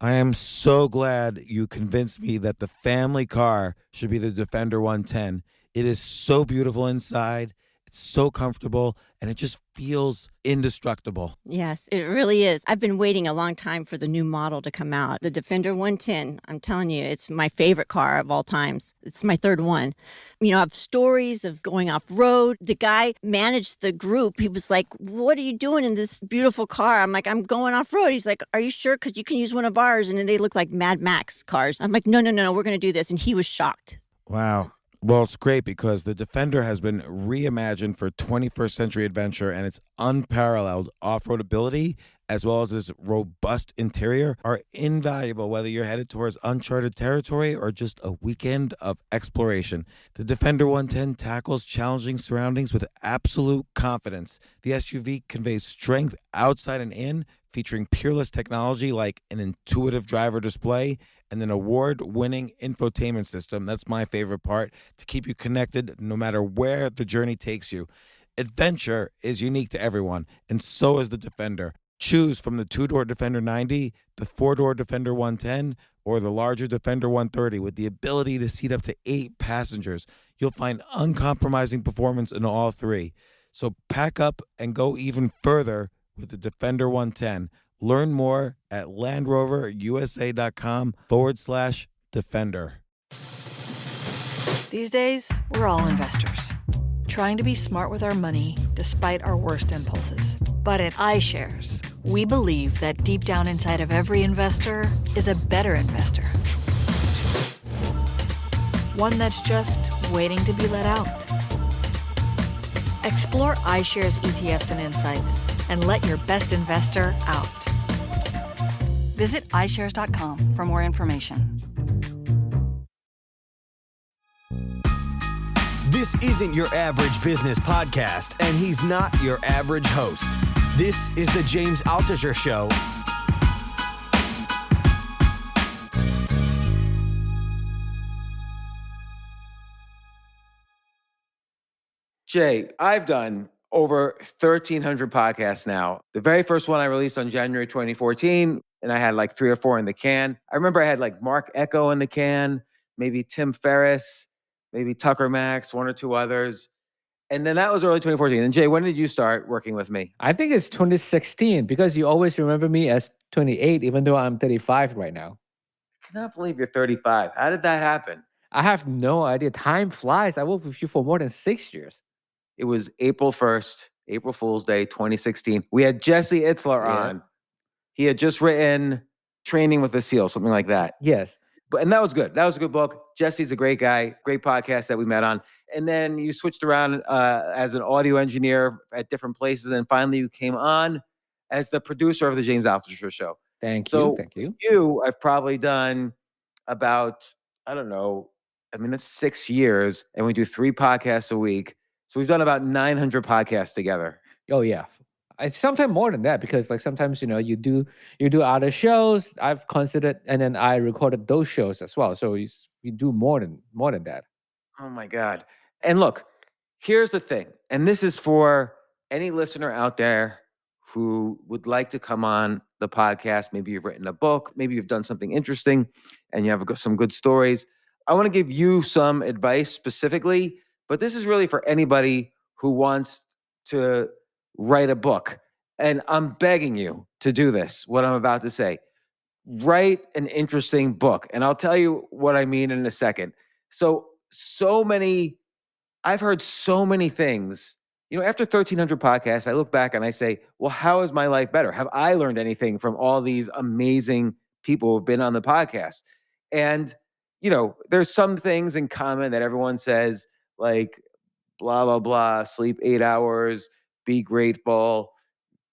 I am so glad you convinced me that the family car should be the Defender 110. It is so beautiful inside, it's so comfortable, and it just feels indestructible. Yes, it really is. I've been waiting a long time for the new model to come out. The Defender 110, I'm telling you, it's my favorite car of all times. It's my third one. You know, I have stories of going off road. The guy managed the group. He was like, "What are you doing in this beautiful car?" I'm like, "I'm going off road." He's like, "Are you sure? Because you can use one of ours." And then they look like Mad Max cars. I'm like, "No, no, no, no, we're going to do this." And he was shocked. Wow. Well, it's great because the Defender has been reimagined for 21st century adventure, and its unparalleled off road ability, as well as its robust interior, are invaluable whether you're headed towards uncharted territory or just a weekend of exploration. The Defender 110 tackles challenging surroundings with absolute confidence. The SUV conveys strength outside and in, featuring peerless technology like an intuitive driver display and an award-winning infotainment system. That's my favorite part, to keep you connected no matter where the journey takes you. Adventure is unique to everyone, and so is the Defender. Choose from the two-door Defender 90, the four-door Defender 110, or the larger Defender 130 with the ability to seat up to 8 passengers. You'll find uncompromising performance in all three. So pack up and go even further with the Defender 110. Learn more at LandRoverUSA.com/Defender. These days, we're all investors, trying to be smart with our money despite our worst impulses. But at iShares, we believe that deep down inside of every investor is a better investor. One that's just waiting to be let out. Explore iShares ETFs and insights and let your best investor out. Visit iShares.com for more information. This isn't your average business podcast, and he's not your average host. This is the James Altucher Show. Jay, I've done over 1,300 podcasts now. The very first one I released on January 2014, and I had like 3 or 4 in the can. I remember I had like Mark Echo in the can, maybe Tim Ferriss, maybe Tucker Max, 1 or 2 others. And then that was early 2014. And Jay, when did you start working with me? I think it's 2016 because you always remember me as 28, even though I'm 35 right now. I cannot believe you're 35. How did that happen? I have no idea. Time flies. I worked with you for more than 6 years. It was April 1st, April Fool's Day, 2016. We had Jesse Itzler on. He had just written Training with the SEAL, something like that. Yes. And that was good. That was a good book. Jesse's a great guy, great podcast that we met on. And then you switched around as an audio engineer at different places. And finally you came on as the producer of the James Altucher Show. Thank you. I've probably done about, I don't know, I mean, that's 6 years, and we do 3 podcasts a week. So we've done about 900 podcasts together. Oh yeah. It's sometimes more than that because like sometimes, you do other shows I've considered, and then I recorded those shows as well. So we do more than that. Oh my God. And look, here's the thing. And this is for any listener out there who would like to come on the podcast. Maybe you've written a book, maybe you've done something interesting and you have some good stories. I want to give you some advice specifically, but this is really for anybody who wants to write a book. And I'm begging you to do this, what I'm about to say. Write an interesting book. And I'll tell you what I mean in a second. I've heard so many things. After 1,300 podcasts, I look back and I say, well, how is my life better? Have I learned anything from all these amazing people who've been on the podcast? And, there's some things in common that everyone says, like, blah, blah, blah, sleep 8 hours, be grateful,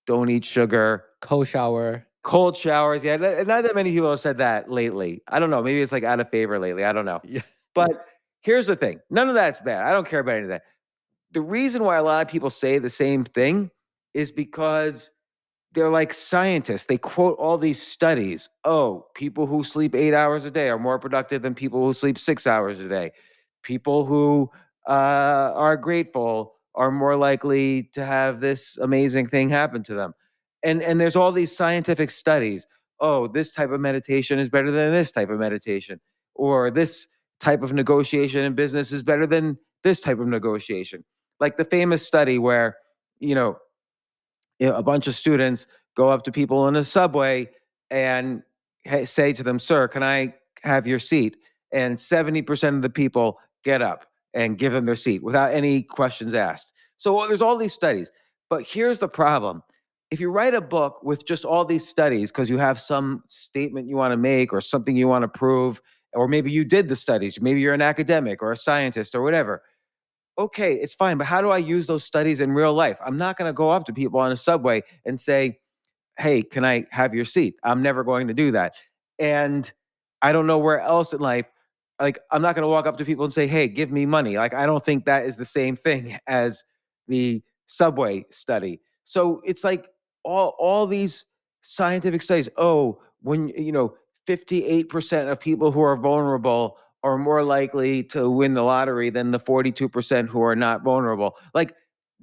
don't eat sugar. Cold showers. Yeah, not that many people have said that lately. I don't know. Maybe it's like out of favor lately. I don't know. Yeah. But here's the thing. None of that's bad. I don't care about any of that. The reason why a lot of people say the same thing is because they're like scientists. They quote all these studies. Oh, people who sleep 8 hours a day are more productive than people who sleep 6 hours a day. People who are grateful are more likely to have this amazing thing happen to them. And there's all these scientific studies. oh, this type of meditation is better than this type of meditation, or this type of negotiation in business is better than this type of negotiation. Like the famous study where, you know, a bunch of students go up to people in a subway and say to them, "Sir, can I have your seat?" And 70% of the people get up and give them their seat without any questions asked. So there's all these studies. But here's the problem. If you write a book with just all these studies because you have some statement you want to make or something you want to prove, or maybe you did the studies, maybe you're an academic or a scientist or whatever, okay, it's fine. But how do I use those studies in real life? I'm not going to go up to people on a subway and say, "Hey, can I have your seat?" I'm never going to do that. And I don't know where else in life, like, I'm not going to walk up to people and say, "Hey, give me money." Like, I don't think that is the same thing as the subway study. So it's like all these scientific studies. Oh, when, 58% of people who are vulnerable are more likely to win the lottery than the 42% who are not vulnerable. Like,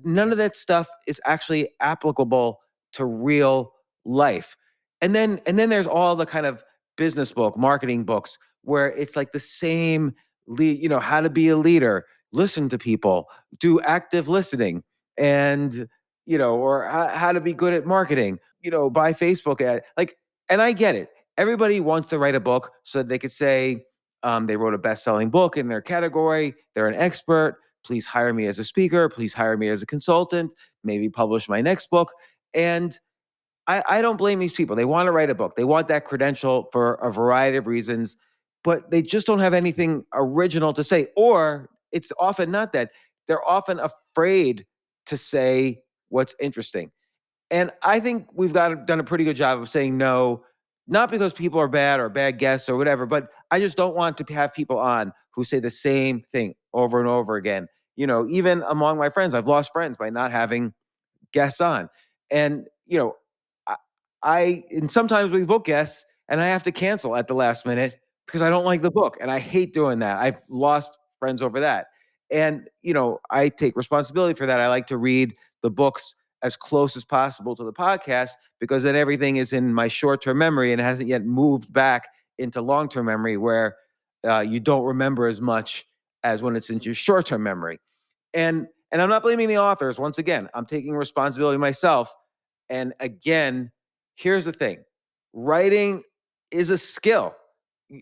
none of that stuff is actually applicable to real life. And then there's all the kind of business book, marketing books where it's like the same how to be a leader, listen to people, do active listening, and or how to be good at marketing, buy Facebook ad. Like, and I get it. Everybody wants to write a book so that they could say they wrote a best-selling book in their category. They're an expert. Please hire me as a speaker. Please hire me as a consultant. Maybe publish my next book. And I don't blame these people. They want to write a book. They want that credential for a variety of reasons, but they just don't have anything original to say. Or it's often not that. They're often afraid to say what's interesting. And I think we've done a pretty good job of saying no, not because people are bad or bad guests or whatever, but I just don't want to have people on who say the same thing over and over again. Even among my friends, I've lost friends by not having guests on. And, I, and sometimes we book guests and I have to cancel at the last minute because I don't like the book. And I hate doing that. I've lost friends over that. And, I take responsibility for that. I like to read the books as close as possible to the podcast because then everything is in my short term memory and hasn't yet moved back into long term memory where you don't remember as much as when it's in your short term memory. And I'm not blaming the authors. Once again, I'm taking responsibility myself. And again, here's the thing. Writing is a skill.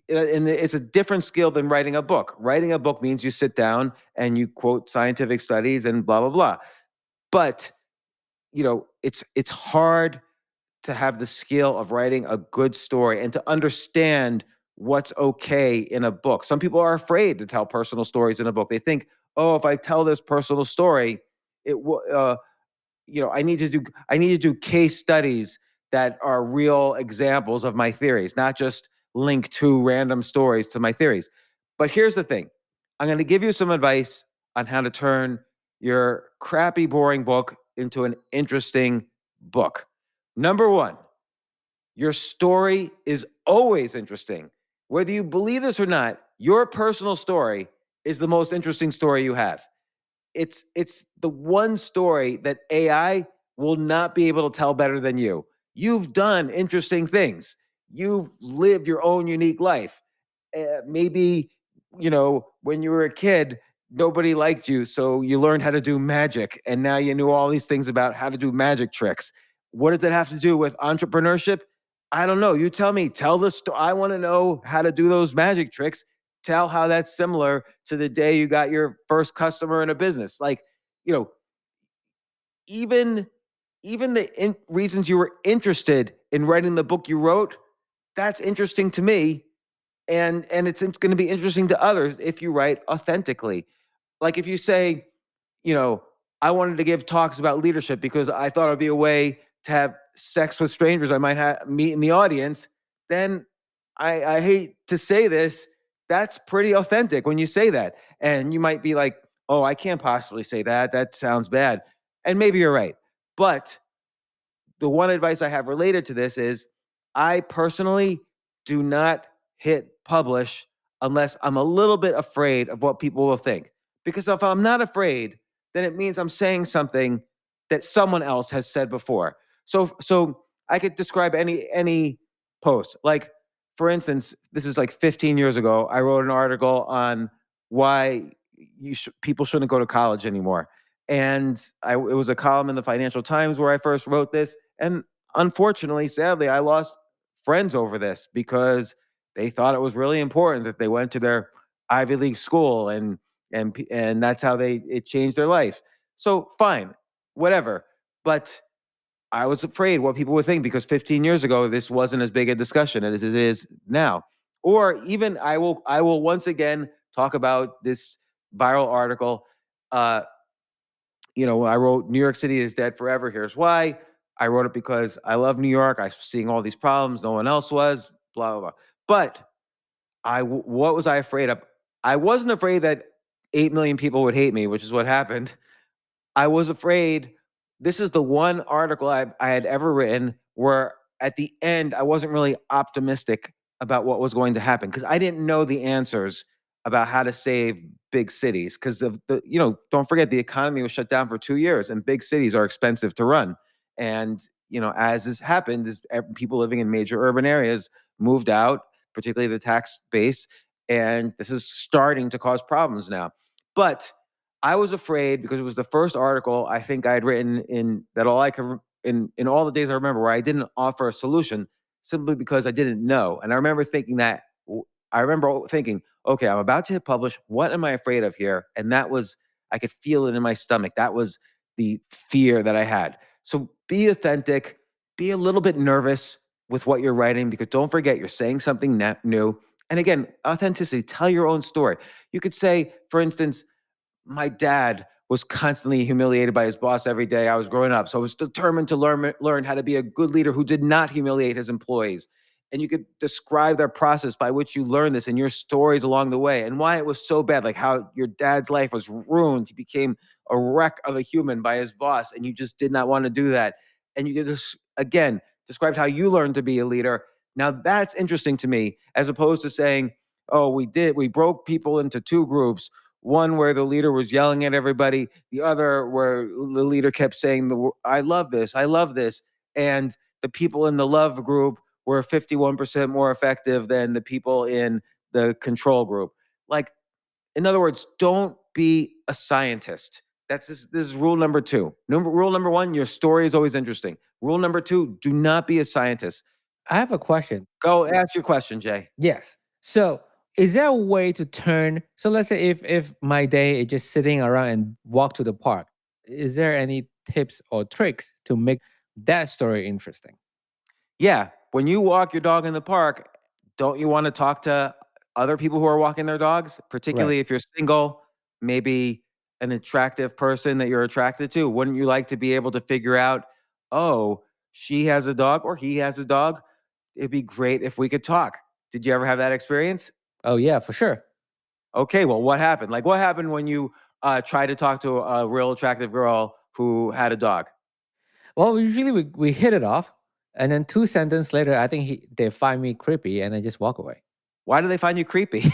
And it's a different skill than writing a book. Writing a book means you sit down and you quote scientific studies and blah blah blah. But, it's hard to have the skill of writing a good story and to understand what's okay in a book. Some people are afraid to tell personal stories in a book. They think, oh, if I tell this personal story, it will, I need to do case studies that are real examples of my theories, not just link two random stories to my theories. But here's the thing. I'm going to give you some advice on how to turn your crappy, boring book into an interesting book. Number one, your story is always interesting. Whether you believe this or not, your personal story is the most interesting story you have. It's the one story that AI will not be able to tell better than you. You've done interesting things. You've lived your own unique life. Maybe, when you were a kid, nobody liked you, so you learned how to do magic, and now you knew all these things about how to do magic tricks. What does that have to do with entrepreneurship? I don't know. You tell me. Tell the story. I want to know how to do those magic tricks. Tell how that's similar to the day you got your first customer in a business. Like, you know, even even the reasons you were interested in writing the book you wrote, that's interesting to me, and it's going to be interesting to others if you write authentically. Like if you say, you know, I wanted to give talks about leadership because I thought it'd be a way to have sex with strangers I might meet in the audience, then I hate to say this, that's pretty authentic when you say that. And you might be like, oh, I can't possibly say that. That sounds bad. And maybe you're right. But the one advice I have related to this is I personally do not hit publish unless I'm a little bit afraid of what people will think. Because if I'm not afraid, then it means I'm saying something that someone else has said before. So I could describe any posts. Like, for instance, this is like 15 years ago. I wrote an article on why people shouldn't go to college anymore. And it was a column in the Financial Times where I first wrote this. And unfortunately, sadly, I lost friends over this because they thought it was really important that they went to their Ivy League school, and that's how it changed their life. So fine, whatever. But I was afraid what people would think because 15 years ago this wasn't as big a discussion as it is now. Or even I will once again talk about this viral article. Uh, I wrote New York City is dead forever. Here's why. I wrote it because I love New York. I was seeing all these problems. No one else was. Blah blah blah. But what was I afraid of? I wasn't afraid that 8 million people would hate me, which is what happened. I was afraid. This is the one article I had ever written where at the end I wasn't really optimistic about what was going to happen because I didn't know the answers about how to save big cities because of don't forget the economy was shut down for 2 years and big cities are expensive to run. And as this happened, people living in major urban areas moved out, particularly the tax base, and this is starting to cause problems now. But I was afraid because it was the first article I think I had written in that all I could in all the days I remember where I didn't offer a solution simply because I didn't know. And I remember thinking okay, I'm about to hit publish. What am I afraid of here? And that was I could feel it in my stomach. That was the fear that I had. So be authentic, be a little bit nervous with what you're writing because don't forget you're saying something new. And again, authenticity, tell your own story. You could say, for instance, my dad was constantly humiliated by his boss every day I was growing up. So I was determined to learn how to be a good leader who did not humiliate his employees. And you could describe their process by which you learned this and your stories along the way and why it was so bad, like how your dad's life was ruined. He became a wreck of a human by his boss, and you just did not want to do that. And you could just, again, describe how you learned to be a leader. Now that's interesting to me, as opposed to saying, oh, we broke people into two groups, one where the leader was yelling at everybody, the other where the leader kept saying, I love this, I love this. And the people in the love group were 51% more effective than the people in the control group. Like, in other words, don't be a scientist. This is rule number two. Rule number one, your story is always interesting. Rule number two, do not be a scientist. I have a question. Go ask your question, Jay. Yes. So is there a way to turn, so let's say if my day is just sitting around and walk to the park, is there any tips or tricks to make that story interesting? Yeah, when you walk your dog in the park, don't you want to talk to other people who are walking their dogs? Right. Particularly if you're single, maybe an attractive person that you're attracted to. Wouldn't you like to be able to figure out, oh, she has a dog or he has a dog? It'd be great if we could talk. Did you ever have that experience? Oh yeah, for sure. Okay, well, what happened? Like, what happened when you tried to talk to a real attractive girl who had a dog? Well, usually we hit it off, and then 2 sentences later, I think they find me creepy, and I just walk away. Why do they find you creepy?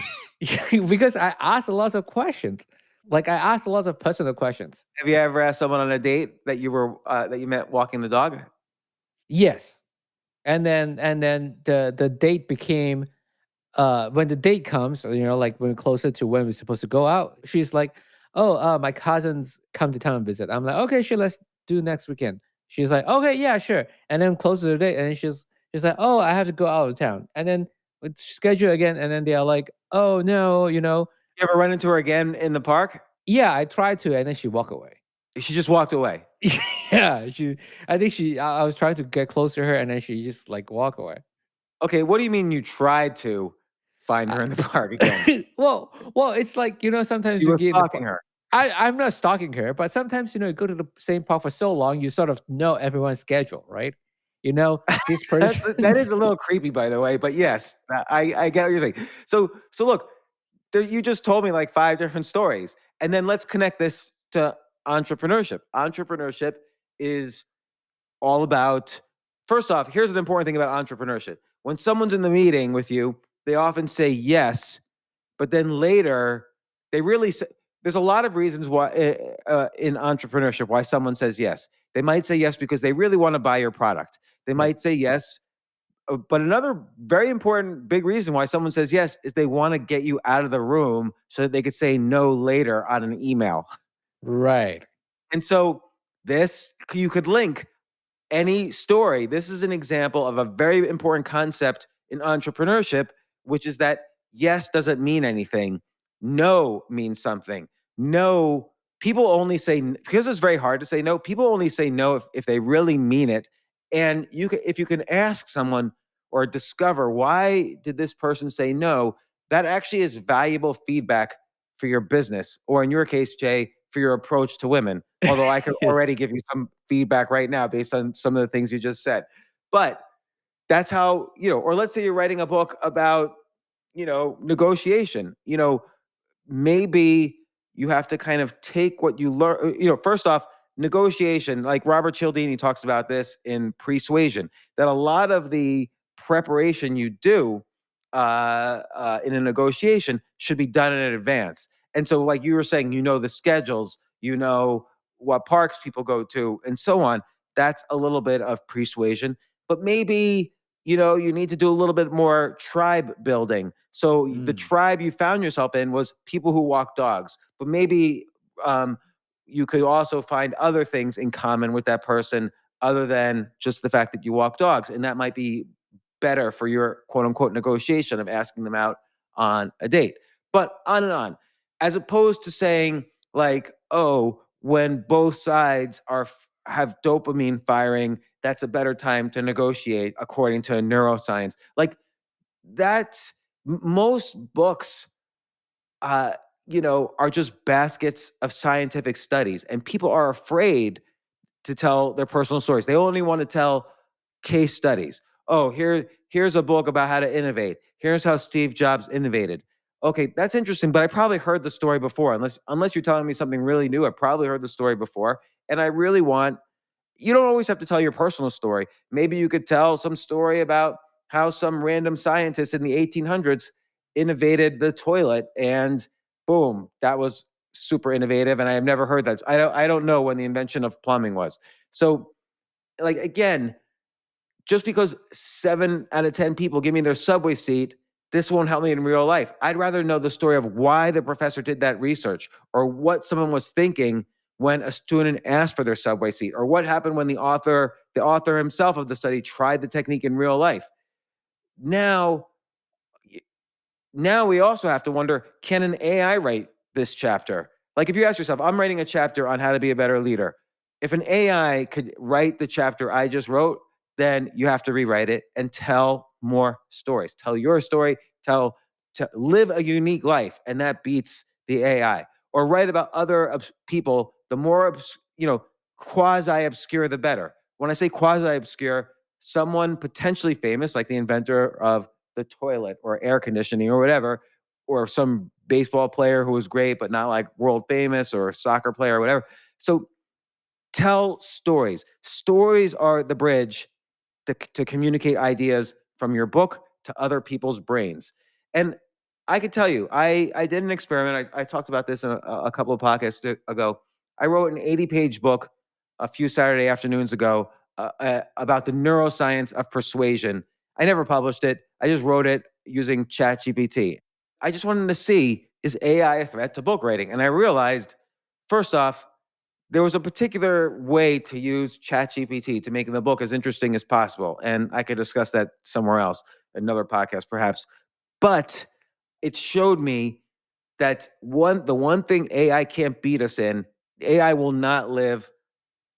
Because I asked a lot of questions. Like I asked a lot of personal questions. Have you ever asked someone on a date that you met walking the dog? Yes. And then the date became, when the date comes, like when we're closer to when we're supposed to go out, she's like, "Oh, my cousins come to town and visit." I'm like, "Okay, sure, let's do next weekend." She's like, "Okay, yeah, sure." And then closer to the date, and then she's like, "Oh, I have to go out of town." And then we schedule again, and then they are like, "Oh no." You ever run into her again in the park? Yeah, I tried to, and then she walk away. She just walked away. Yeah, I think I was trying to get close to her, and then she just like walk away. Okay, what do you mean you tried to find her in the park again? Well, it's like, sometimes You you were get in the stalking park. her. I'm not stalking her, but sometimes, you go to the same park for so long, you sort of know everyone's schedule, right? You know, this person. That is a little creepy, by the way, but yes, I get what you're saying. So look, you just told me like 5 different stories, and then let's connect this to entrepreneurship. Entrepreneurship is all about, first off, here's an important thing about entrepreneurship. When someone's in the meeting with you, they often say yes, but then later they really say, there's a lot of reasons why in entrepreneurship why someone says yes. They might say yes because they really want to buy your product. They Right. might say yes But another very important big reason why someone says yes is they want to get you out of the room so that they could say no later on an email. Right. And so this you could link any story. This is an example of a very important concept in entrepreneurship, which is that yes doesn't mean anything. No means something. No, people only say, because it's very hard to say no, people only say no if they really mean it. And if you can ask someone or discover why did this person say no, that actually is valuable feedback for your business, or in your case, Jay, for your approach to women. Although I could Yes. already give you some feedback right now based on some of the things you just said. But that's how, or let's say you're writing a book about, negotiation. Maybe you have to kind of take what you learn. First off, negotiation, like Robert Cialdini talks about this in Persuasion, that a lot of the preparation you do in a negotiation should be done in advance. And so, like you were saying, the schedules, what parks people go to, and so on. That's a little bit of persuasion. But maybe you need to do a little bit more tribe building. So the Mm. tribe you found yourself in was people who walk dogs, but maybe you could also find other things in common with that person other than just the fact that you walk dogs. And that might be better for your quote unquote negotiation of asking them out on a date. But on and on, as opposed to saying like, oh, when both sides have dopamine firing, that's a better time to negotiate according to neuroscience. Like that's most books uh are just baskets of scientific studies, and people are afraid to tell their personal stories. They only want to tell case studies. Oh, here's a book about how to innovate. Here's how Steve Jobs innovated. Okay, that's interesting, but I probably heard the story before. Unless you're telling me something really new, I probably heard the story before, and I really want you don't always have to tell your personal story. Maybe you could tell some story about how some random scientist in the 1800s innovated the toilet, and boom, that was super innovative. And I have never heard that. I don't know when the invention of plumbing was. So, like again, just because 7 out of 10 people give me their subway seat, this won't help me in real life. I'd rather know the story of why the professor did that research, or what someone was thinking when a student asked for their subway seat, or what happened when the author himself of the study tried the technique in real life. Now, now we also have to wonder, can an AI write this chapter? Like if you ask yourself, I'm writing a chapter on how to be a better leader. If an AI could write the chapter I just wrote, then you have to rewrite it and tell more stories. Tell your story, to live a unique life, and that beats the AI. Or write about other people, the more quasi obscure the better. When I say quasi obscure, someone potentially famous like the inventor of the toilet or air conditioning or whatever, or some baseball player who was great but not like world famous, or soccer player or whatever. So tell stories. Stories are the bridge to communicate ideas from your book to other people's brains. And I could tell you, I did an experiment. I talked about this in a couple of podcasts ago. I wrote an 80-page book a few Saturday afternoons ago about the neuroscience of persuasion. I never published it. I just wrote it using ChatGPT. I just wanted to see, is AI a threat to book writing? And I realized, first off, there was a particular way to use ChatGPT to make the book as interesting as possible. And I could discuss that somewhere else, another podcast perhaps. But it showed me that the one thing AI can't beat us in, AI will not live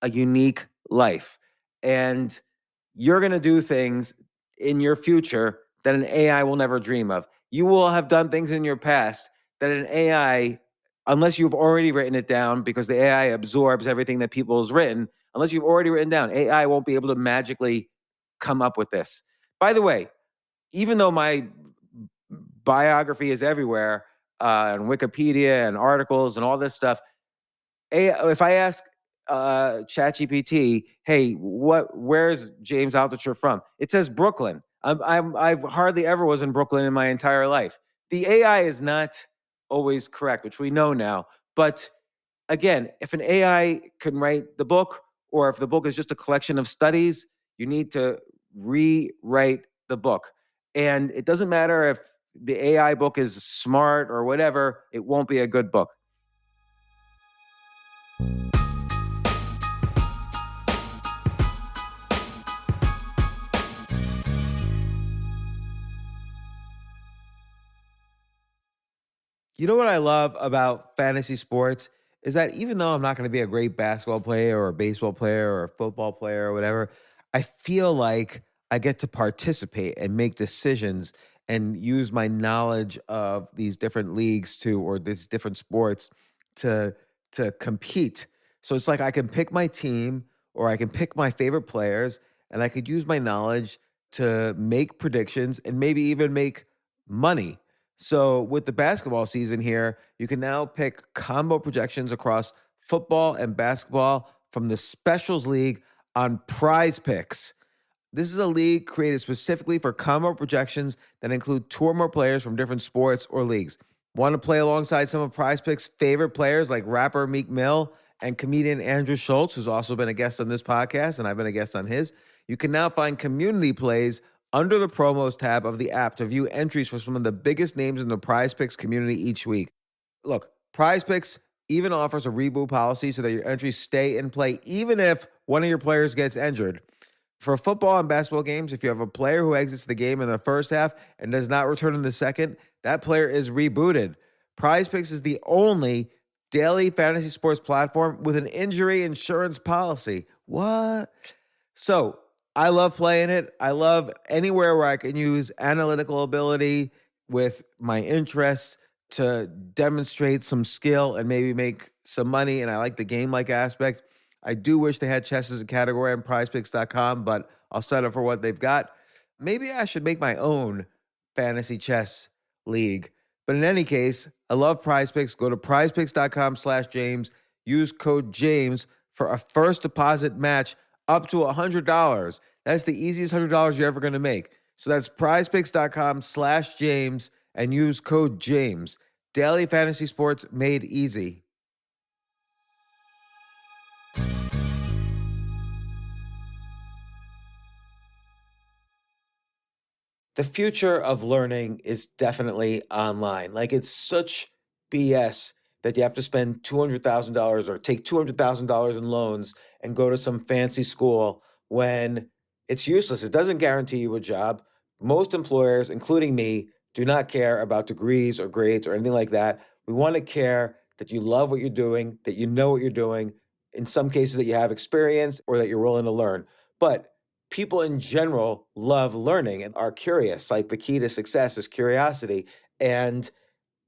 a unique life. And you're going to do things in your future that an AI will never dream of. You will have done things in your past that an AI, unless you've already written it down, because the AI absorbs everything that people has written, unless you've already written down, AI won't be able to magically come up with this. By the way, even though my biography is everywhere, and Wikipedia and articles and all this stuff, if I ask ChatGPT, hey, where's James Altucher from? It says Brooklyn. I've hardly ever was in Brooklyn in my entire life. The AI is not always correct, which we know now. But again, if an AI can write the book, or if the book is just a collection of studies, you need to rewrite the book. And it doesn't matter if the AI book is smart or whatever, it won't be a good book. You know what I love about fantasy sports is that even though I'm not going to be a great basketball player or a baseball player or a football player or whatever, I feel like I get to participate and make decisions and use my knowledge of these different leagues to or these different sports to compete. So it's like I can pick my team or I can pick my favorite players and I could use my knowledge to make predictions and maybe even make money. So with the basketball season here, you can now pick combo projections across football and basketball from the Specials League on Prize Picks. This is a league created specifically for combo projections that include two or more players from different sports or leagues. Want to play alongside some of Prize Picks' favorite players like rapper Meek Mill and comedian Andrew Schultz, who's also been a guest on this podcast, and I've been a guest on his? You can now find community plays under the promos tab of the app to view entries for some of the biggest names in the Prize Picks community each week. Look, Prize Picks even offers a reboot policy so that your entries stay in play even if one of your players gets injured. For football and basketball games, if you have a player who exits the game in the first half and does not return in the second, that player is rebooted. Prize Picks is the only daily fantasy sports platform with an injury insurance policy. What? So I love playing it. I love anywhere where I can use analytical ability with my interests to demonstrate some skill and maybe make some money. And I like the game like aspect. I do wish they had chess as a category on prizepicks.com, but I'll settle for what they've got. Maybe I should make my own fantasy chess league. But in any case, I love Prize Picks. Go to prizepicks.com/James. Use code James for a first deposit match up to $100. That's the easiest $100 you're ever going to make. So that's prizepicks.com/James and use code James. Daily fantasy sports made easy. The future of learning is definitely online. Like it's such BS that you have to spend $200,000 or take $200,000 in loans and go to some fancy school when it's useless. It doesn't guarantee you a job. Most employers, including me, do not care about degrees or grades or anything like that. We want to care that you love what you're doing, that you know what you're doing, in some cases that you have experience or that you're willing to learn. But people in general love learning and are curious. Like the key to success is curiosity. And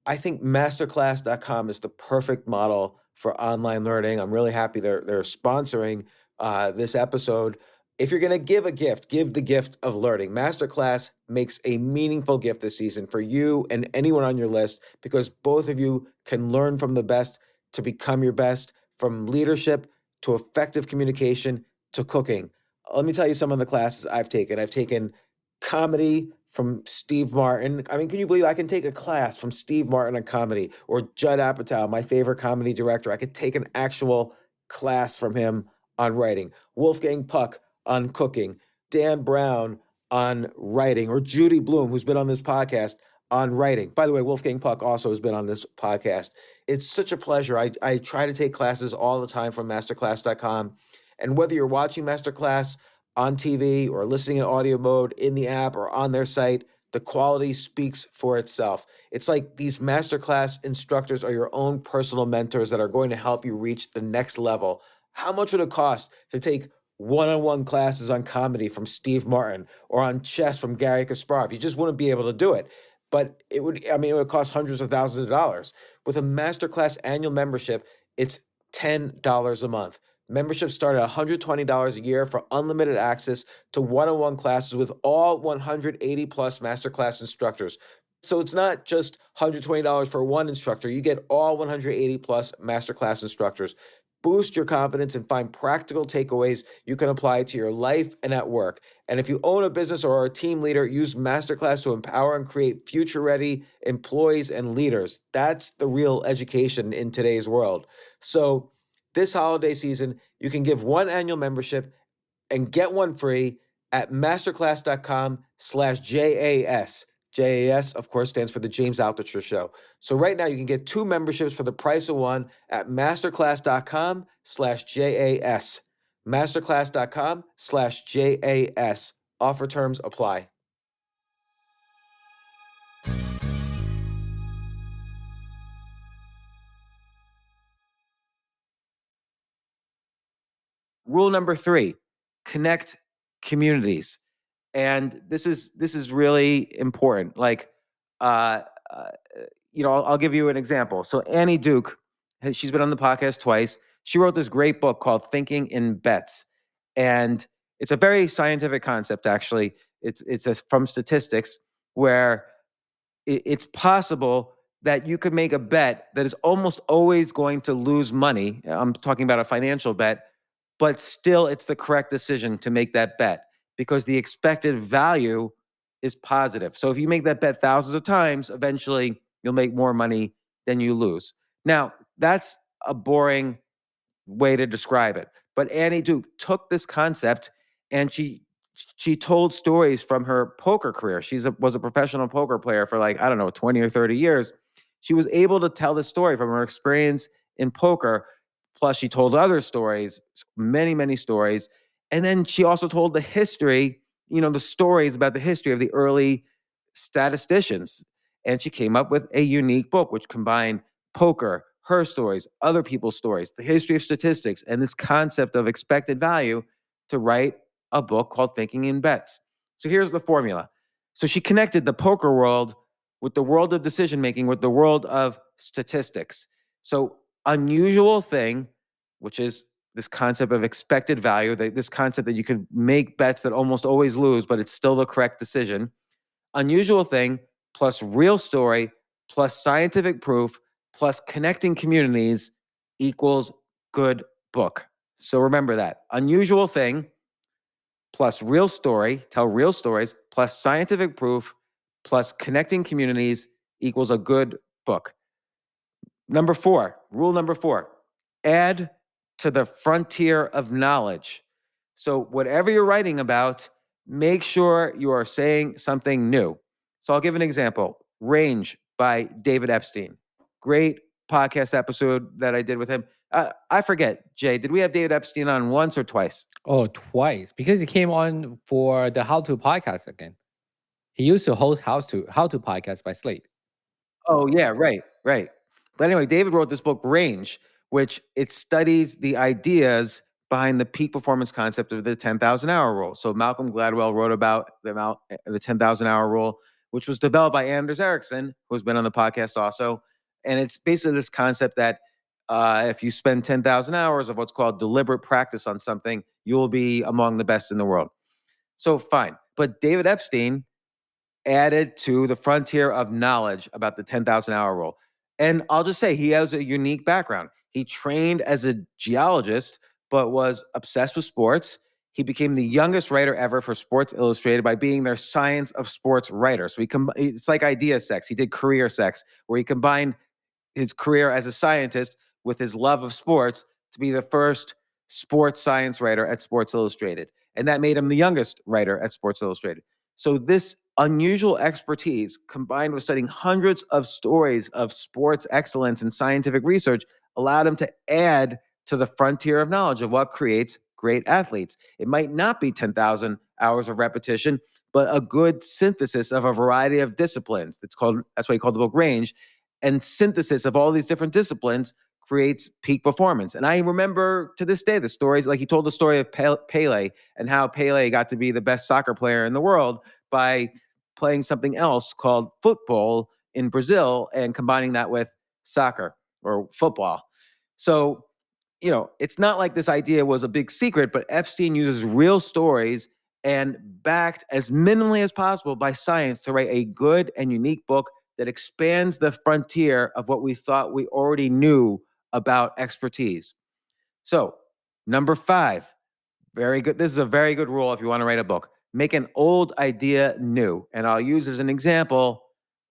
I think masterclass.com is the perfect model for online learning. I'm really happy they're sponsoring this episode. If you're going to give a gift, give the gift of learning. Masterclass makes a meaningful gift this season for you and anyone on your list because both of you can learn from the best to become your best, from leadership to effective communication to cooking. Let me tell you some of the classes I've taken. I've taken comedy from Steve Martin. I mean, can you believe I can take a class from Steve Martin on comedy or Judd Apatow, my favorite comedy director? I could take an actual class from him on writing. Wolfgang Puck on cooking. Dan Brown on writing, or Judy Bloom, who's been on this podcast, on writing. By the way, Wolfgang Puck also has been on this podcast. It's such a pleasure. I try to take classes all the time from masterclass.com. And whether you're watching Masterclass on TV or listening in audio mode in the app or on their site, the quality speaks for itself. It's like these Masterclass instructors are your own personal mentors that are going to help you reach the next level. How much would it cost to take one-on-one classes on comedy from Steve Martin or on chess from Gary Kasparov? You just wouldn't be able to do it. But it would cost hundreds of thousands of dollars. With a Masterclass annual membership, it's $10 a month. Memberships start at $120 a year for unlimited access to one-on-one classes with all 180 plus Masterclass instructors. So it's not just $120 for one instructor. You get all 180 plus Masterclass instructors. Boost your confidence and find practical takeaways you can apply to your life and at work. And if you own a business or are a team leader, use Masterclass to empower and create future-ready employees and leaders. That's the real education in today's world. So this holiday season, you can give one annual membership and get one free at masterclass.com/JAS. JAS, of course, stands for the James Altucher Show. So right now you can get 2 memberships for the price of one at masterclass.com/JAS. Masterclass.com/JAS. Offer terms apply. Rule number 3, connect communities. And this is really important. Like, uh, uh, I'll give you an example. So Annie Duke, she's been on the podcast twice. She wrote this great book called Thinking in Bets, and it's a very scientific concept. Actually, from statistics where it's possible that you could make a bet that is almost always going to lose money. I'm talking about a financial bet, but still it's the correct decision to make that bet because the expected value is positive. So if you make that bet thousands of times, eventually you'll make more money than you lose. Now, that's a boring way to describe it. But Annie Duke took this concept and she told stories from her poker career. Was a professional poker player for, like, I don't know, 20 or 30 years. She was able to tell the story from her experience in poker. Plus, she told other stories, many, many stories. And then she also told the history, the stories about the history of the early statisticians. And she came up with a unique book which combined poker, her stories, other people's stories, the history of statistics, and this concept of expected value to write a book called Thinking in Bets. So here's the formula. So she connected the poker world with the world of decision making, with the world of statistics. So unusual thing, which is this concept of expected value, this concept that you can make bets that almost always lose, but it's still the correct decision. Unusual thing plus real story plus scientific proof plus connecting communities equals good book. So remember that. Unusual thing plus real story, tell real stories, plus scientific proof, plus connecting communities equals a good book. Rule number 4, add to the frontier of knowledge. So whatever you're writing about, make sure you are saying something new. So I'll give an example. Range by David Epstein. Great podcast episode that I did with him. I forget, Jay, did we have David Epstein on once or twice? Oh, twice, because he came on for the How to podcast again. He used to host How to podcast by Slate. Oh, yeah, right. But anyway, David wrote this book, Range, which it studies the ideas behind the peak performance concept of the 10,000 hour rule. So Malcolm Gladwell wrote about the 10,000 hour rule, which was developed by Anders Ericsson, who's been on the podcast also. And it's basically this concept that if you spend 10,000 hours of what's called deliberate practice on something, you will be among the best in the world. So fine. But David Epstein added to the frontier of knowledge about the 10,000 hour rule. And I'll just say he has a unique background. He trained as a geologist, but was obsessed with sports. He became the youngest writer ever for Sports Illustrated by being their Science of Sports writer. So it's like idea sex. He did career sex, where he combined his career as a scientist with his love of sports to be the first sports science writer at Sports Illustrated. And that made him the youngest writer at Sports Illustrated. So this unusual expertise, combined with studying hundreds of stories of sports excellence and scientific research, allowed him to add to the frontier of knowledge of what creates great athletes. It might not be 10,000 hours of repetition, but a good synthesis of a variety of disciplines. That's why he called the book Range. And synthesis of all these different disciplines creates peak performance. And I remember to this day the stories, like he told the story of Pele and how Pele got to be the best soccer player in the world by playing something else called football in Brazil and combining that with soccer or football. So, it's not like this idea was a big secret, but Epstein uses real stories and backed as minimally as possible by science to write a good and unique book that expands the frontier of what we thought we already knew about expertise. So, number 5, very good. This is a very good rule if you want to write a book. Make an old idea new. And I'll use as an example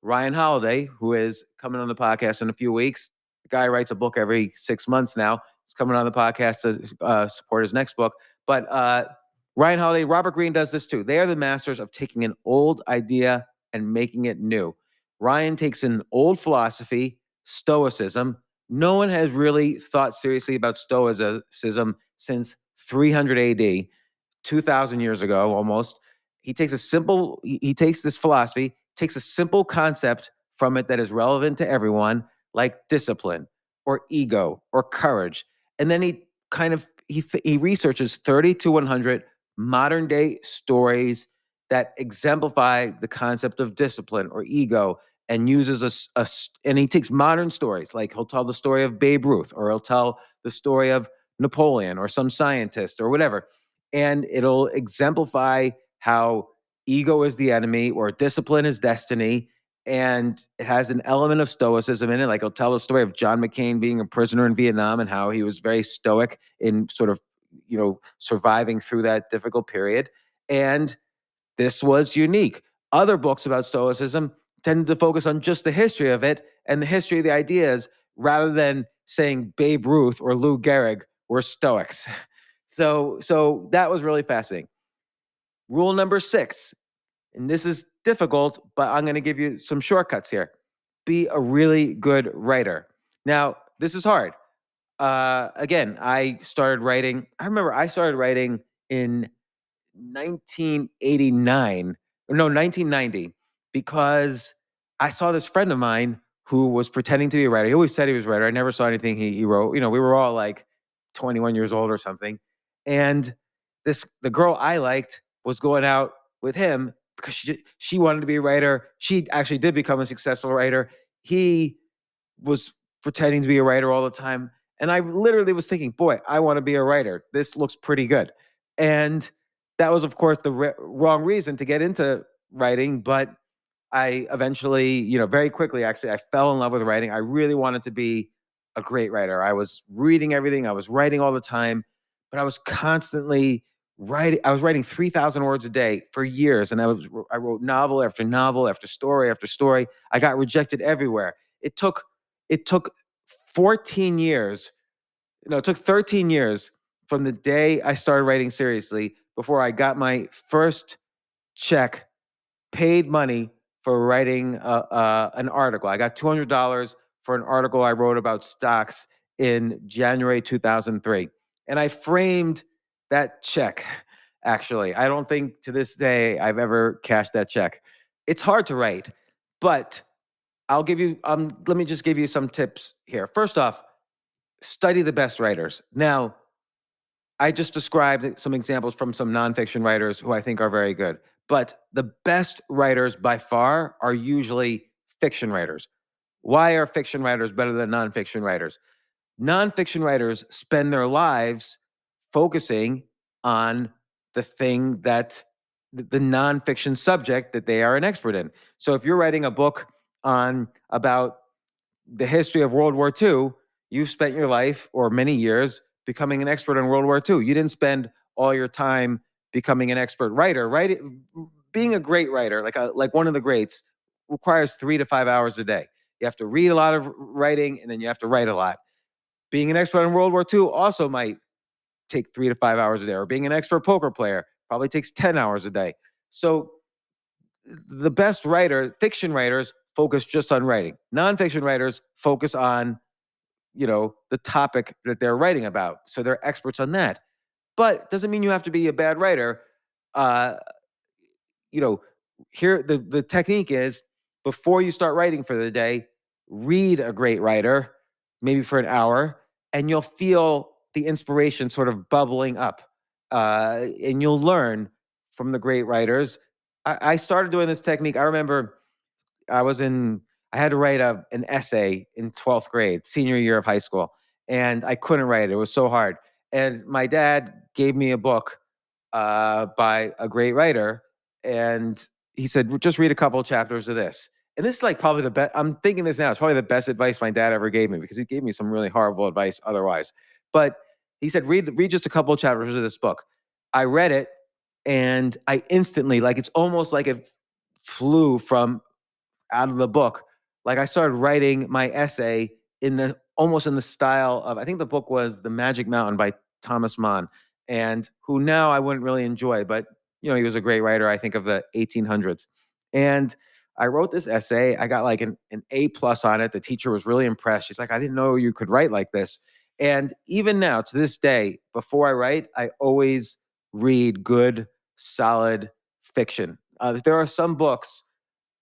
Ryan Holiday, who is coming on the podcast in a few weeks. The guy writes a book every 6 months now. He's coming on the podcast to support his next book. But Ryan Holiday, Robert Greene does this too. They are the masters of taking an old idea and making it new. Ryan takes an old philosophy, Stoicism. No one has really thought seriously about Stoicism since 300 AD, 2,000 years ago almost. He takes this philosophy, takes a simple concept from it that is relevant to everyone, like discipline or ego or courage. And then he researches 30 to 100 modern day stories that exemplify the concept of discipline or ego, and and he takes modern stories, like he'll tell the story of Babe Ruth, or he'll tell the story of Napoleon or some scientist or whatever, and it'll exemplify how ego is the enemy or discipline is destiny. And it has an element of stoicism in it. Like he'll tell the story of John McCain being a prisoner in Vietnam and how he was very stoic in sort of, surviving through that difficult period. And this was unique. Other books about stoicism tended to focus on just the history of it and the history of the ideas rather than saying Babe Ruth or Lou Gehrig were stoics. So that was really fascinating. Rule number 6, and this is difficult, but I'm going to give you some shortcuts here. Be a really good writer. Now, this is hard. Again, I remember I started writing in 1989, no, 1990, because I saw this friend of mine who was pretending to be a writer. He always said he was a writer. I never saw anything he wrote. We were all like 21 years old or something. And the girl I liked was going out with him because she wanted to be a writer. She actually did become a successful writer. He was pretending to be a writer all the time. And I literally was thinking, boy, I want to be a writer. This looks pretty good. And that was, of course, the wrong reason to get into writing. But I eventually, very quickly, actually, I fell in love with writing. I really wanted to be a great writer. I was reading everything, I was writing all the time, but I was constantly writing. I was writing 3,000 words a day for years. And I wrote novel after novel after story after story. I got rejected everywhere. It took 14 years. No, it took 13 years from the day I started writing seriously before I got my first check, paid money for writing an article. I got $200 for an article I wrote about stocks in January 2003. And I framed that check, actually. I don't think to this day I've ever cashed that check. It's hard to write, but let me just give you some tips here. First off, study the best writers. Now, I just described some examples from some nonfiction writers who I think are very good. But the best writers by far are usually fiction writers. Why are fiction writers better than nonfiction writers? Nonfiction writers spend their lives focusing on the thing that the nonfiction subject that they are an expert in. So if you're writing a book about the history of World War II, you've spent your life or many years becoming an expert in World War II. You didn't spend all your time becoming an expert writer. Being a great writer, like one of the greats, requires 3 to 5 hours a day. You have to read a lot of writing, and then you have to write a lot. Being an expert in World War II also might take 3 to 5 hours a day, or being an expert poker player probably takes 10 hours a day. So the best fiction writers focus just on writing. Nonfiction writers focus on, the topic that they're writing about. So they're experts on that. But it doesn't mean you have to be a bad writer. Uh, you know, Here the technique is, before you start writing for the day, read a great writer, maybe for an hour, and you'll feel the inspiration sort of bubbling up. And you'll learn from the great writers. I started doing this technique. I remember I was in, I had to write an essay in 12th grade, senior year of high school, and I couldn't write it. It was so hard. And my dad gave me a book by a great writer, and he said, just read a couple of chapters of this. And this is like probably the best, I'm thinking this now, it's probably the best advice my dad ever gave me, because he gave me some really horrible advice otherwise. But he said, read just a couple of chapters of this book. I read it, and I instantly, like, it's almost like it flew from out of the book. Like, I started writing my essay almost in the style of, I think the book was The Magic Mountain by Thomas Mann. and who now I wouldn't really enjoy, but he was a great writer, I think, of the 1800s. And I wrote this essay. I got like an A plus on it. The teacher was really impressed. She's like, I didn't know you could write like this. And even now, to this day, before I write, I always read good, solid fiction. There are some books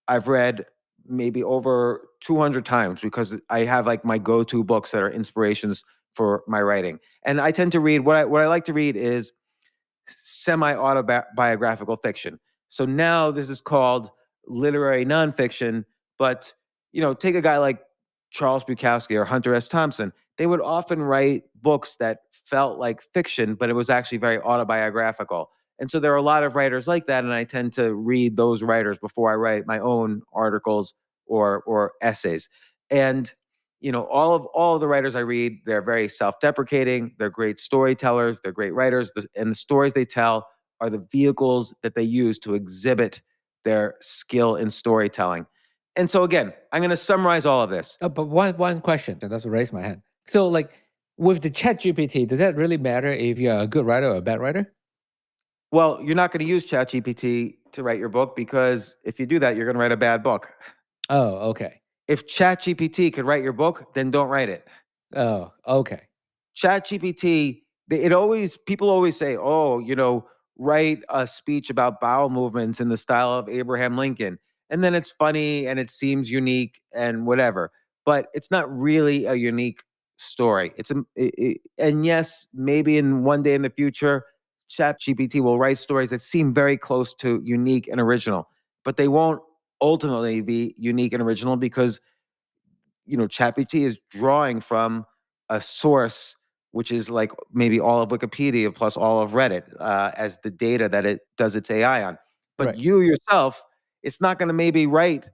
I've read maybe over 200 times because I have like my go-to books that are inspirations for my writing. And I tend to read what I like to read is semi-autobiographical fiction. So now this is called literary nonfiction, but take a guy like Charles Bukowski or Hunter S. Thompson. They would often write books that felt like fiction, but it was actually very autobiographical. And so there are a lot of writers like that, and I tend to read those writers before I write my own articles or essays. And all of the writers I read, they're very self-deprecating, they're great storytellers, they're great writers, and the stories they tell are the vehicles that they use to exhibit their skill in storytelling. And so again, I'm going to summarize all of this. But one question, and that's raise my hand. So like with the Chat GPT, does that really matter if you're a good writer or a bad writer? Well, you're not going to use ChatGPT to write your book because if you do that, you're going to write a bad book. Oh, okay. If ChatGPT could write your book, then don't write it. Oh, okay. ChatGPT, people always say, oh, write a speech about bowel movements in the style of Abraham Lincoln. And then it's funny and it seems unique and whatever. But it's not really a unique story. And yes, maybe in one day in the future, ChatGPT will write stories that seem very close to unique and original, but they won't ultimately be unique and original because ChatGPT is drawing from a source which is like maybe all of Wikipedia plus all of Reddit as the data that it does its AI on. But Right. you yourself, it's not going to maybe write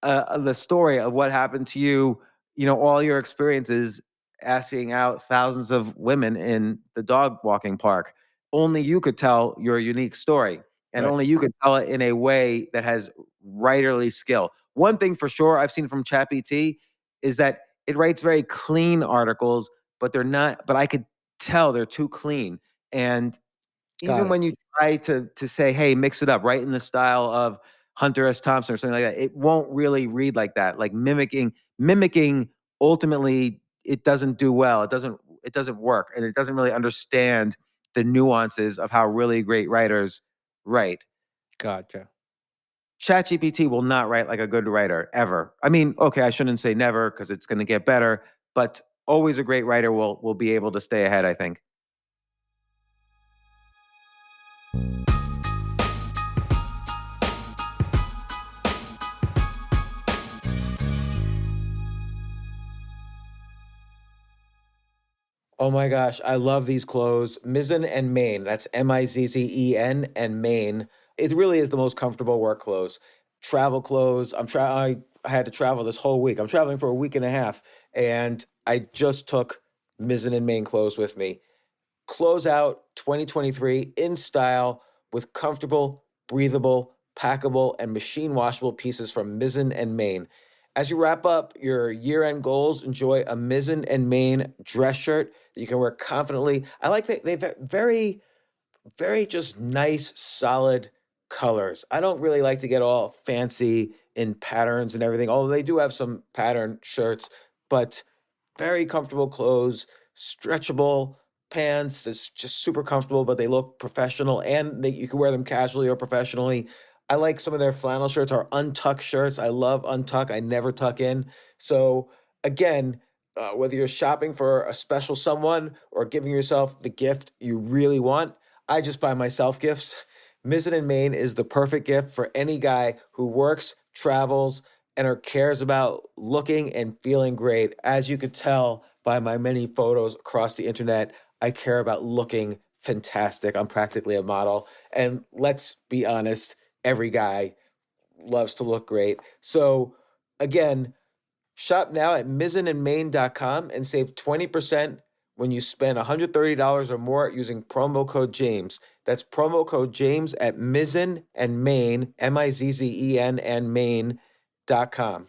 the story of what happened to you. All your experiences asking out thousands of women in the dog walking park. Only you could tell your unique story, and Right. only you could tell it in a way that has writerly skill. One thing for sure I've seen from ChatGPT is that it writes very clean articles, but they're not, but I could tell they're too clean. And Got even it. when you try to say, hey, mix it up, right in the style of Hunter S. Thompson or something like that, it won't really read like that. Like mimicking ultimately it doesn't do well. It doesn't work. And it doesn't really understand the nuances of how really great writers write. Gotcha. ChatGPT will not write like a good writer ever. I mean, okay, I shouldn't say never because it's going to get better, but always a great writer will be able to stay ahead, I think. Oh my gosh, I love these clothes. Mizzen and Main. That's Mizzen and Main. It really is the most comfortable work clothes. Travel clothes. I had to travel this whole week. I'm traveling for a week and a half, and I just took Mizzen and Main clothes with me. Close out 2023 in style with comfortable, breathable, packable, and machine washable pieces from Mizzen and Main. As you wrap up your year end goals, enjoy a Mizzen and Main dress shirt that you can wear confidently. I like that they've very, very just nice, solid colors. I don't really like to get all fancy in patterns and everything, although they do have some pattern shirts, but very comfortable clothes, stretchable pants. It's just super comfortable, but they look professional and you can wear them casually or professionally. I like some of their flannel shirts or untuck shirts. I love untuck. I never tuck in. So again, whether you're shopping for a special someone or giving yourself the gift you really want, I just buy myself gifts. Mizzen and Main is the perfect gift for any guy who works, travels, and or cares about looking and feeling great. As you could tell by my many photos across the internet, I care about looking fantastic. I'm practically a model. And let's be honest, every guy loves to look great. So again, shop now at mizzenandmain.com and save 20% when you spend $130 or more using promo code James. That's promo code James at Mizzen and Main, Mizzen and Main.com.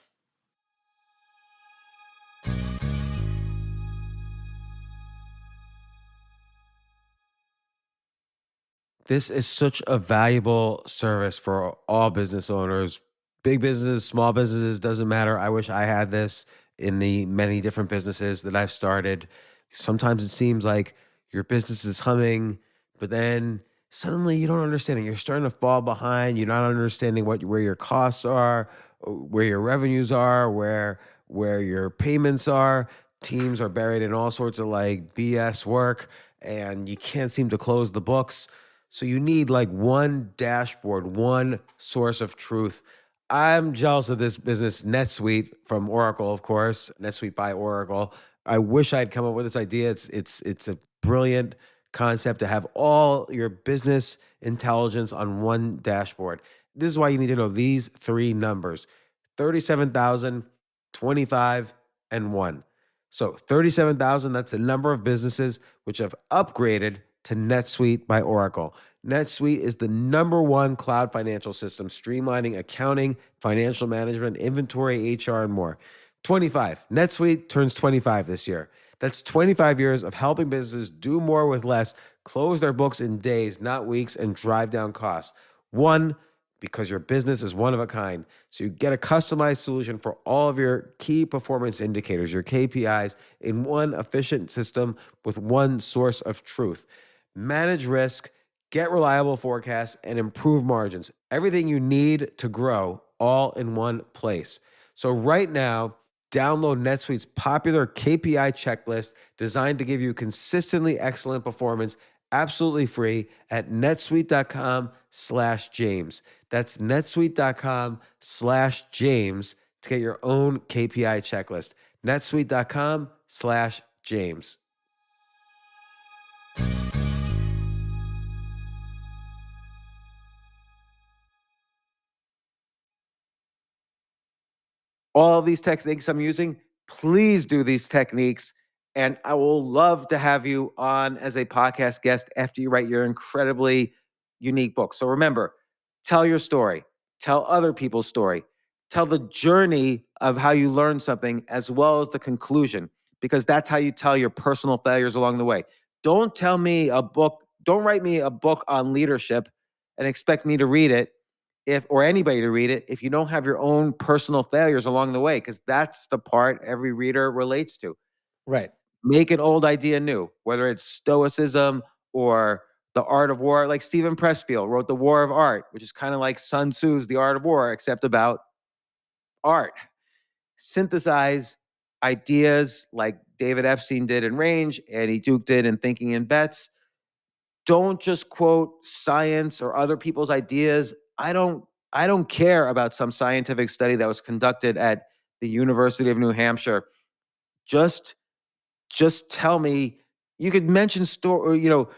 This is such a valuable service for all business owners, big businesses, small businesses, doesn't matter. I wish I had this in the many different businesses that I've started. Sometimes it seems like your business is humming, but then suddenly you don't understand it. You're starting to fall behind. You're not understanding where your costs are, where your revenues are, where your payments are. Teams are buried in all sorts of like BS work, and you can't seem to close the books. So you need like one dashboard, one source of truth. I'm jealous of this business, NetSuite from Oracle, of course, NetSuite by Oracle. I wish I'd come up with this idea. It's a brilliant concept to have all your business intelligence on one dashboard. This is why you need to know these three numbers: 37,000, 25, and 1. So 37,000, that's the number of businesses which have upgraded to NetSuite by Oracle. NetSuite is the number one cloud financial system, streamlining accounting, financial management, inventory, HR, and more. 25. NetSuite turns 25 this year. That's 25 years of helping businesses do more with less, close their books in days, not weeks, and drive down costs. One, because your business is one of a kind. So you get a customized solution for all of your key performance indicators, your KPIs, in one efficient system with one source of truth. Manage risk, get reliable forecasts, and improve margins. Everything you need to grow all in one place. So right now, download NetSuite's popular KPI checklist designed to give you consistently excellent performance absolutely free at netsuite.com/James. That's netsuite.com/James to get your own KPI checklist. netsuite.com/James. All of these techniques I'm using, please do these techniques. And I will love to have you on as a podcast guest after you write your incredibly unique book. So remember, tell your story, tell other people's story, tell the journey of how you learned something as well as the conclusion, because that's how you tell your personal failures along the way. Don't write me a book on leadership and expect me to read it if or anybody to read it if you don't have your own personal failures along the way, because that's the part every reader relates to. Right. Make an old idea new, whether it's stoicism or the art of war. Like Stephen Pressfield wrote The War of Art, which is kind of like Sun Tzu's The Art of War, except about art. Synthesize ideas like David Epstein did in Range, Annie Duke did in Thinking in Bets. Don't just quote science or other people's ideas. I don't care about some scientific study that was conducted at the University of New Hampshire. Just just tell me. You could mention the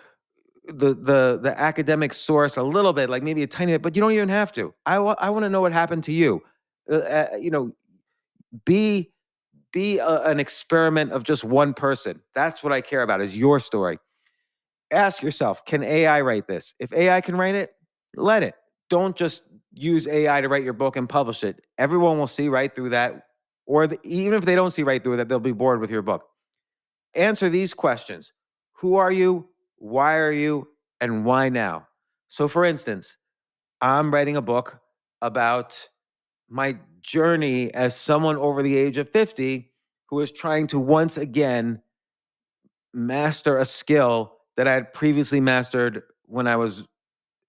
academic source a little bit, like maybe a tiny bit, but you don't even have to. I want to know what happened to you. Uh, be an experiment of just one person. That's what I care about, is your story. Ask yourself, can AI write this? If AI can write it, let it. Don't just use AI to write your book and publish it. Everyone will see right through that. Or even if they don't see right through that, they'll be bored with your book. Answer these questions: who are you? Why are you? And why now? So, for instance, I'm writing a book about my journey as someone over the age of 50 who is trying to once again master a skill that I had previously mastered when I was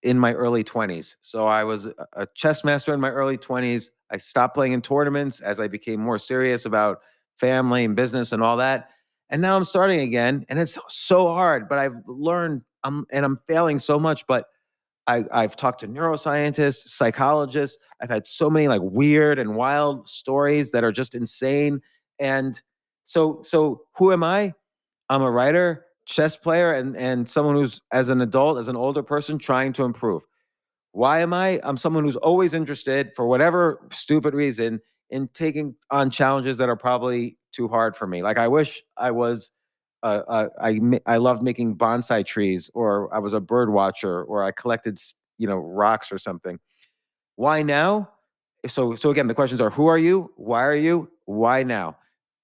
in my early 20s. So I was a chess master in my early 20s. I stopped playing in tournaments as I became more serious about family and business and all that. And now I'm starting again, and it's so hard, but I've learned, and I'm failing so much. But I've talked to neuroscientists, psychologists. I've had so many like weird and wild stories that are just insane. And so who am I? I'm a writer, chess player, and someone who's, as an adult, as an older person, trying to improve. Why am I? I'm someone who's always interested, for whatever stupid reason, in taking on challenges that are probably too hard for me. Like I wish I was, I loved making bonsai trees, or I was a bird watcher, or I collected, rocks or something. Why now? So again, the questions are: who are you? Why are you? Why now?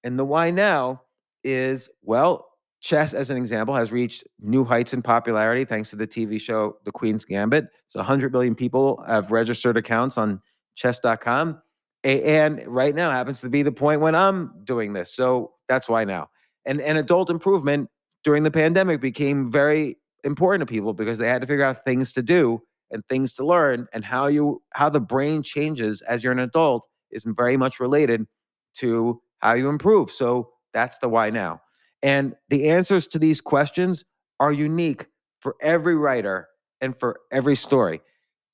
And the why now is, well, Chess, as an example, has reached new heights in popularity thanks to the TV show The Queen's Gambit. So 100 million people have registered accounts on chess.com. And right now happens to be the point when I'm doing this. So that's why now. And adult improvement during the pandemic became very important to people because they had to figure out things to do and things to learn, and how the brain changes as you're an adult is very much related to how you improve. So that's the why now. And the answers to these questions are unique for every writer and for every story.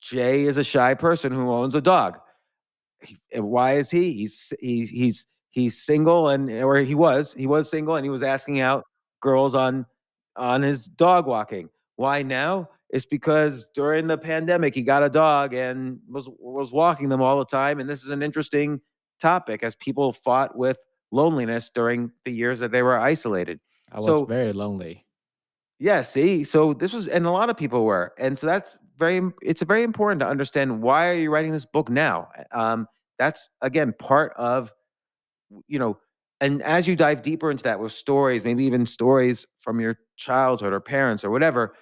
Jay is a shy person who owns a dog. And why is he? He's single, or he was single, and he was asking out girls on his dog walking. Why now? It's because during the pandemic he got a dog and was walking them all the time. And this is an interesting topic as people fought with loneliness during the years that they were isolated. I was So very lonely. yeah, see, so this was, and a lot of people were, and so it's very important to understand, why are you writing this book now? That's again part of, you know, and as you dive deeper into that with stories, maybe even stories from your childhood or parents or whatever,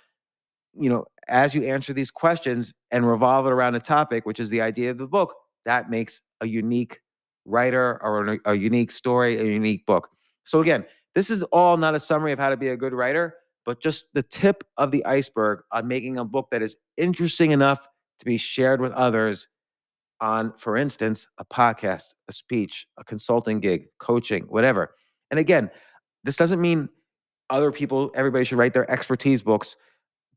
as you answer these questions and revolve it around a topic, which is the idea of the book, that makes a unique writer or a unique story, a unique book. So again, this is all not a summary of how to be a good writer, but just the tip of the iceberg on making a book that is interesting enough to be shared with others on, for instance, a podcast, a speech, a consulting gig, coaching, whatever. And again, this doesn't mean everybody should write their expertise books,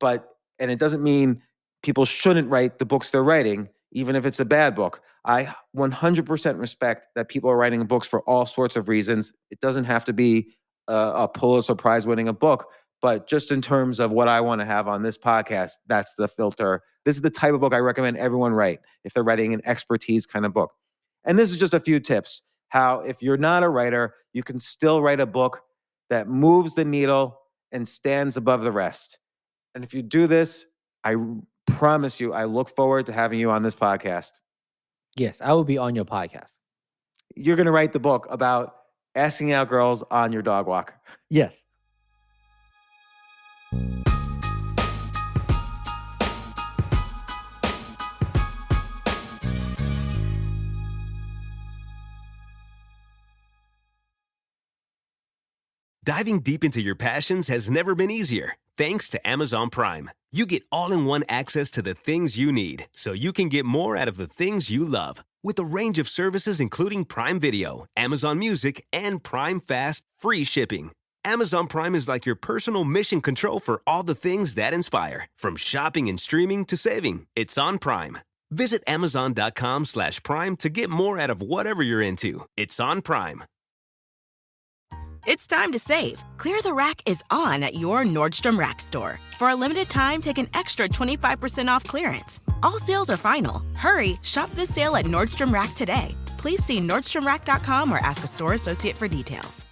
and it doesn't mean people shouldn't write the books they're writing, even if it's a bad book. I 100% respect that people are writing books for all sorts of reasons. It doesn't have to be a Pulitzer Prize winning a book, but just in terms of what I want to have on this podcast, that's the filter. This is the type of book I recommend everyone write if they're writing an expertise kind of book. And this is just a few tips how, if you're not a writer, you can still write a book that moves the needle and stands above the rest. And if you do this, I promise you, I look forward to having you on this podcast. Yes, I will be on your podcast. You're going to write the book about asking out girls on your dog walk. Yes. Diving deep into your passions has never been easier. Thanks to Amazon Prime. You get all-in-one access to the things you need, so you can get more out of the things you love. With a range of services including Prime Video, Amazon Music, and Prime Fast free shipping. Amazon Prime is like your personal mission control for all the things that inspire. From shopping and streaming to saving, it's on Prime. Visit Amazon.com/Prime to get more out of whatever you're into. It's on Prime. It's time to save. Clear the Rack is on at your Nordstrom Rack store. For a limited time, take an extra 25% off clearance. All sales are final. Hurry, shop this sale at Nordstrom Rack today. Please see nordstromrack.com or ask a store associate for details.